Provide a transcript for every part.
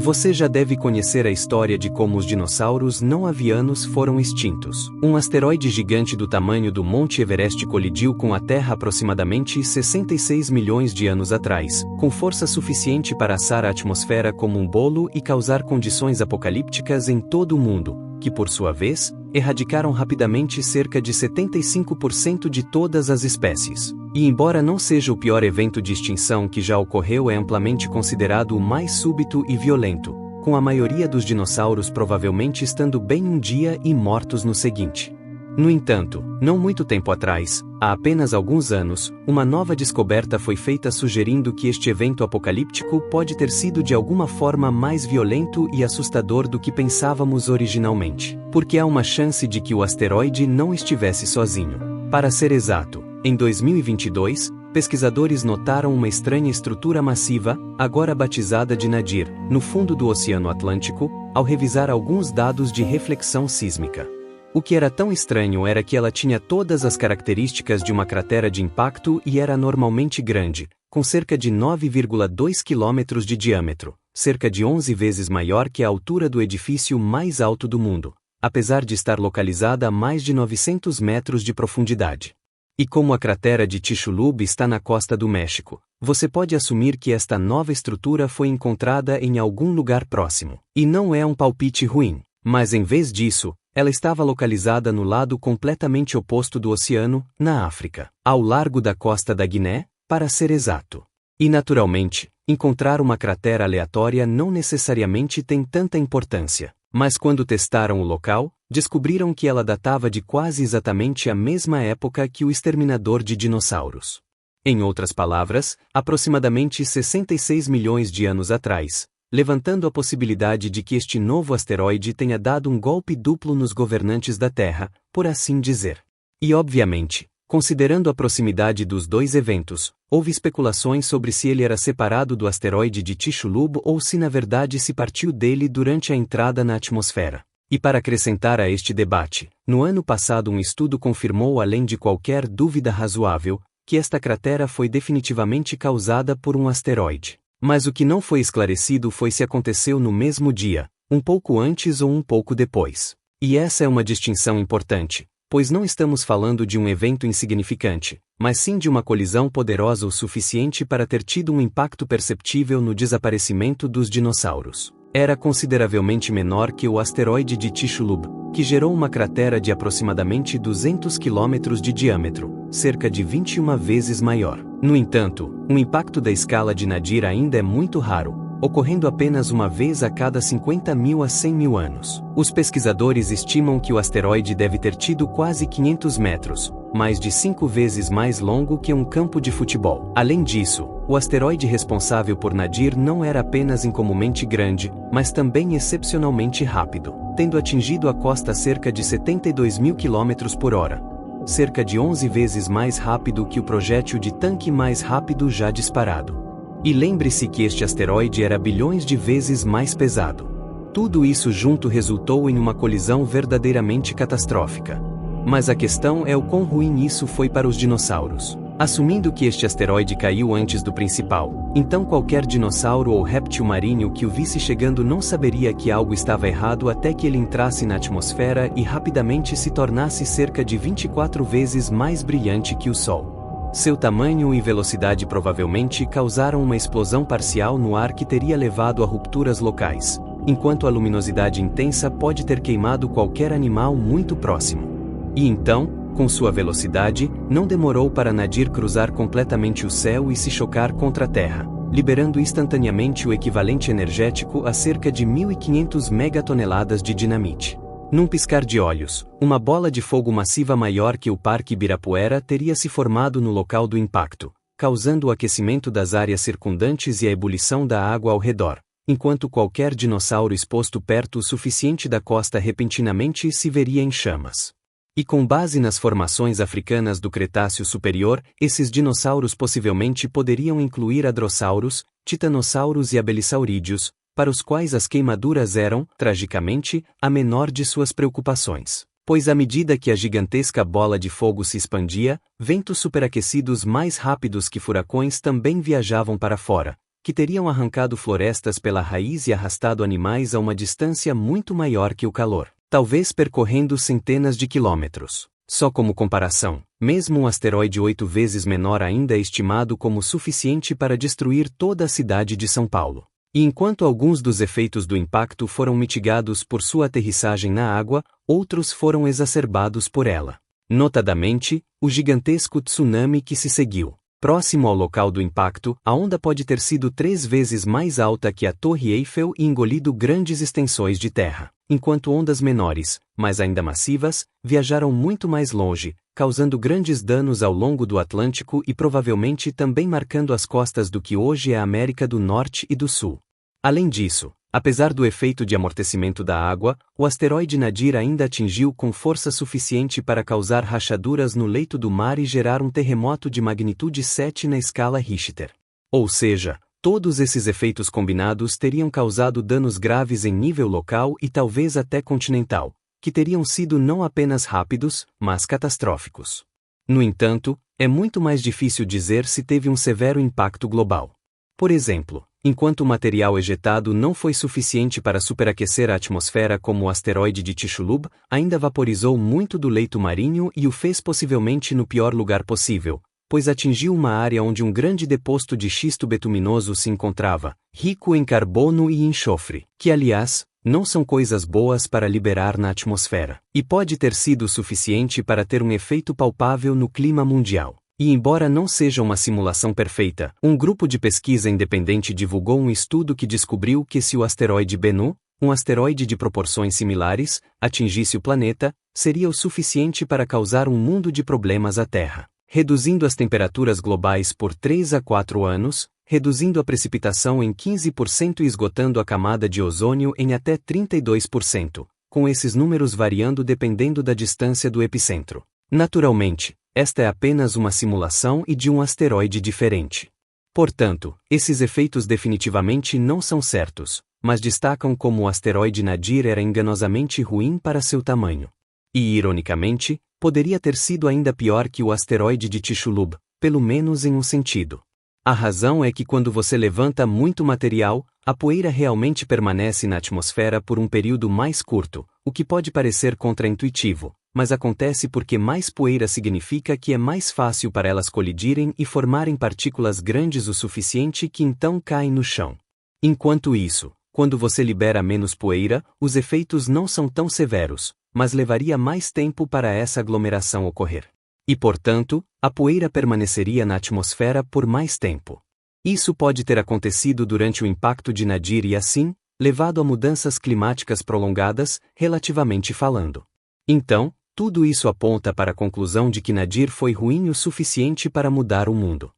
Você já deve conhecer a história de como os dinossauros não avianos foram extintos. Um asteroide gigante do tamanho do Monte Everest colidiu com a Terra aproximadamente 66 milhões de anos atrás, com força suficiente para assar a atmosfera como um bolo e causar condições apocalípticas em todo o mundo, que por sua vez, erradicaram rapidamente cerca de 75% de todas as espécies. E embora não seja o pior evento de extinção que já ocorreu, é amplamente considerado o mais súbito e violento, com a maioria dos dinossauros provavelmente estando bem um dia e mortos no seguinte. No entanto, não muito tempo atrás, há apenas alguns anos, uma nova descoberta foi feita sugerindo que este evento apocalíptico pode ter sido de alguma forma mais violento e assustador do que pensávamos originalmente, porque há uma chance de que o asteroide não estivesse sozinho. Para ser exato, em 2022, pesquisadores notaram uma estranha estrutura massiva, agora batizada de Nadir, no fundo do Oceano Atlântico, ao revisar alguns dados de reflexão sísmica. O que era tão estranho era que ela tinha todas as características de uma cratera de impacto e era anormalmente grande, com cerca de 9,2 km de diâmetro, cerca de 11 vezes maior que a altura do edifício mais alto do mundo, apesar de estar localizada a mais de 900 metros de profundidade. E como a cratera de Chicxulub está na costa do México, você pode assumir que esta nova estrutura foi encontrada em algum lugar próximo. E não é um palpite ruim, mas em vez disso, ela estava localizada no lado completamente oposto do oceano, na África, ao largo da costa da Guiné, para ser exato. E naturalmente, encontrar uma cratera aleatória não necessariamente tem tanta importância. Mas quando testaram o local, descobriram que ela datava de quase exatamente a mesma época que o exterminador de dinossauros. Em outras palavras, aproximadamente 66 milhões de anos atrás, levantando a possibilidade de que este novo asteroide tenha dado um golpe duplo nos governantes da Terra, por assim dizer. E obviamente, considerando a proximidade dos dois eventos, houve especulações sobre se ele era separado do asteroide de Chicxulub ou se na verdade se partiu dele durante a entrada na atmosfera. E para acrescentar a este debate, no ano passado um estudo confirmou, além de qualquer dúvida razoável, que esta cratera foi definitivamente causada por um asteroide. Mas o que não foi esclarecido foi se aconteceu no mesmo dia, um pouco antes ou um pouco depois. E essa é uma distinção importante, pois não estamos falando de um evento insignificante, mas sim de uma colisão poderosa o suficiente para ter tido um impacto perceptível no desaparecimento dos dinossauros. Era consideravelmente menor que o asteroide de Chicxulub, que gerou uma cratera de aproximadamente 200 km de diâmetro, cerca de 21 vezes maior. No entanto, um impacto da escala de Nadir ainda é muito raro, ocorrendo apenas uma vez a cada 50 mil a 100 mil anos. Os pesquisadores estimam que o asteroide deve ter tido quase 500 metros, mais de 5 vezes mais longo que um campo de futebol. Além disso, o asteroide responsável por Nadir não era apenas incomumente grande, mas também excepcionalmente rápido, tendo atingido a costa a cerca de 72 mil km por hora. Cerca de 11 vezes mais rápido que o projétil de tanque mais rápido já disparado. E lembre-se que este asteroide era bilhões de vezes mais pesado. Tudo isso junto resultou em uma colisão verdadeiramente catastrófica. Mas a questão é o quão ruim isso foi para os dinossauros. Assumindo que este asteroide caiu antes do principal, então qualquer dinossauro ou réptil marinho que o visse chegando não saberia que algo estava errado até que ele entrasse na atmosfera e rapidamente se tornasse cerca de 24 vezes mais brilhante que o Sol. Seu tamanho e velocidade provavelmente causaram uma explosão parcial no ar que teria levado a rupturas locais, enquanto a luminosidade intensa pode ter queimado qualquer animal muito próximo. E então, com sua velocidade, não demorou para Nadir cruzar completamente o céu e se chocar contra a Terra, liberando instantaneamente o equivalente energético a cerca de 1.500 megatoneladas de dinamite. Num piscar de olhos, uma bola de fogo massiva maior que o Parque Ibirapuera teria se formado no local do impacto, causando o aquecimento das áreas circundantes e a ebulição da água ao redor, enquanto qualquer dinossauro exposto perto o suficiente da costa repentinamente se veria em chamas. E com base nas formações africanas do Cretáceo Superior, esses dinossauros possivelmente poderiam incluir hadrossauros, titanossauros e abelissaurídeos, para os quais as queimaduras eram, tragicamente, a menor de suas preocupações. Pois à medida que a gigantesca bola de fogo se expandia, ventos superaquecidos mais rápidos que furacões também viajavam para fora, que teriam arrancado florestas pela raiz e arrastado animais a uma distância muito maior que o calor, talvez percorrendo centenas de quilômetros. Só como comparação, mesmo um asteroide 8 vezes menor ainda é estimado como suficiente para destruir toda a cidade de São Paulo. E enquanto alguns dos efeitos do impacto foram mitigados por sua aterrissagem na água, outros foram exacerbados por ela. Notadamente, o gigantesco tsunami que se seguiu. Próximo ao local do impacto, a onda pode ter sido 3 vezes mais alta que a Torre Eiffel e engolido grandes extensões de terra, enquanto ondas menores, mas ainda massivas, viajaram muito mais longe, causando grandes danos ao longo do Atlântico e provavelmente também marcando as costas do que hoje é a América do Norte e do Sul. Além disso, apesar do efeito de amortecimento da água, o asteroide Nadir ainda atingiu com força suficiente para causar rachaduras no leito do mar e gerar um terremoto de magnitude 7 na escala Richter. Ou seja, todos esses efeitos combinados teriam causado danos graves em nível local e talvez até continental, que teriam sido não apenas rápidos, mas catastróficos. No entanto, é muito mais difícil dizer se teve um severo impacto global. Por exemplo, enquanto o material ejetado não foi suficiente para superaquecer a atmosfera como o asteroide de Chicxulub, ainda vaporizou muito do leito marinho e o fez possivelmente no pior lugar possível, pois atingiu uma área onde um grande depósito de xisto betuminoso se encontrava, rico em carbono e enxofre, que aliás, não são coisas boas para liberar na atmosfera, e pode ter sido suficiente para ter um efeito palpável no clima mundial. E embora não seja uma simulação perfeita, um grupo de pesquisa independente divulgou um estudo que descobriu que se o asteroide Bennu, um asteroide de proporções similares, atingisse o planeta, seria o suficiente para causar um mundo de problemas à Terra, reduzindo as temperaturas globais por 3 a 4 anos, reduzindo a precipitação em 15% e esgotando a camada de ozônio em até 32%, com esses números variando dependendo da distância do epicentro. Naturalmente, esta é apenas uma simulação e de um asteroide diferente. Portanto, esses efeitos definitivamente não são certos, mas destacam como o asteroide Nadir era enganosamente ruim para seu tamanho. E, ironicamente, poderia ter sido ainda pior que o asteroide de Chicxulub, pelo menos em um sentido. A razão é que quando você levanta muito material, a poeira realmente permanece na atmosfera por um período mais curto, o que pode parecer contraintuitivo, mas acontece porque mais poeira significa que é mais fácil para elas colidirem e formarem partículas grandes o suficiente que então caem no chão. Enquanto isso, quando você libera menos poeira, os efeitos não são tão severos, mas levaria mais tempo para essa aglomeração ocorrer. E portanto, a poeira permaneceria na atmosfera por mais tempo. Isso pode ter acontecido durante o impacto de Nadir e assim, levado a mudanças climáticas prolongadas, relativamente falando. Então, tudo isso aponta para a conclusão de que Nadir foi ruim o suficiente para mudar o mundo.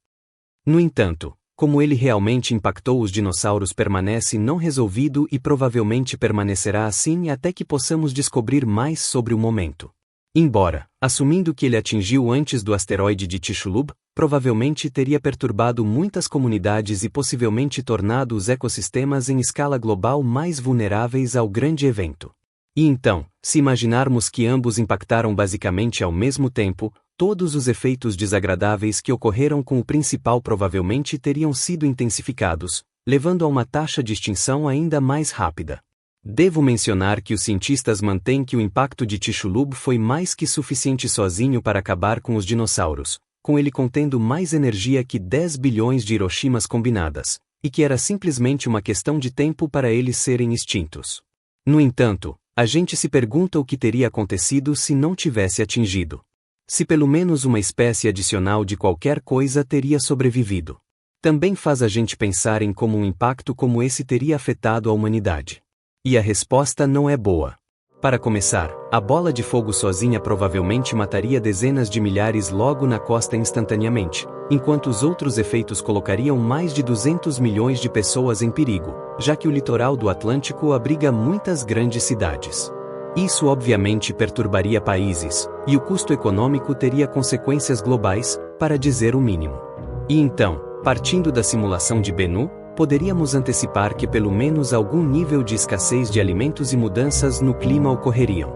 No entanto, como ele realmente impactou os dinossauros permanece não resolvido e provavelmente permanecerá assim até que possamos descobrir mais sobre o momento. Embora, assumindo que ele atingiu antes do asteroide de Chicxulub, provavelmente teria perturbado muitas comunidades e possivelmente tornado os ecossistemas em escala global mais vulneráveis ao grande evento. E então, se imaginarmos que ambos impactaram basicamente ao mesmo tempo, todos os efeitos desagradáveis que ocorreram com o principal provavelmente teriam sido intensificados, levando a uma taxa de extinção ainda mais rápida. Devo mencionar que os cientistas mantêm que o impacto de Chicxulub foi mais que suficiente sozinho para acabar com os dinossauros, com ele contendo mais energia que 10 bilhões de Hiroshimas combinadas, e que era simplesmente uma questão de tempo para eles serem extintos. No entanto, a gente se pergunta o que teria acontecido se não tivesse atingido. Se pelo menos uma espécie adicional de qualquer coisa teria sobrevivido. Também faz a gente pensar em como um impacto como esse teria afetado a humanidade. E a resposta não é boa. Para começar, a bola de fogo sozinha provavelmente mataria dezenas de milhares logo na costa instantaneamente, enquanto os outros efeitos colocariam mais de 200 milhões de pessoas em perigo, já que o litoral do Atlântico abriga muitas grandes cidades. Isso obviamente perturbaria países, e o custo econômico teria consequências globais, para dizer o mínimo. E então, partindo da simulação de Bennu, poderíamos antecipar que pelo menos algum nível de escassez de alimentos e mudanças no clima ocorreriam.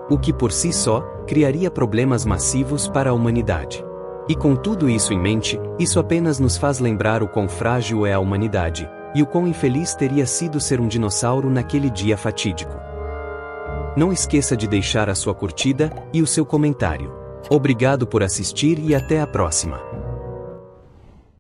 O que por si só, criaria problemas massivos para a humanidade. E com tudo isso em mente, isso apenas nos faz lembrar o quão frágil é a humanidade, e o quão infeliz teria sido ser um dinossauro naquele dia fatídico. Não esqueça de deixar a sua curtida e o seu comentário. Obrigado por assistir e até a próxima.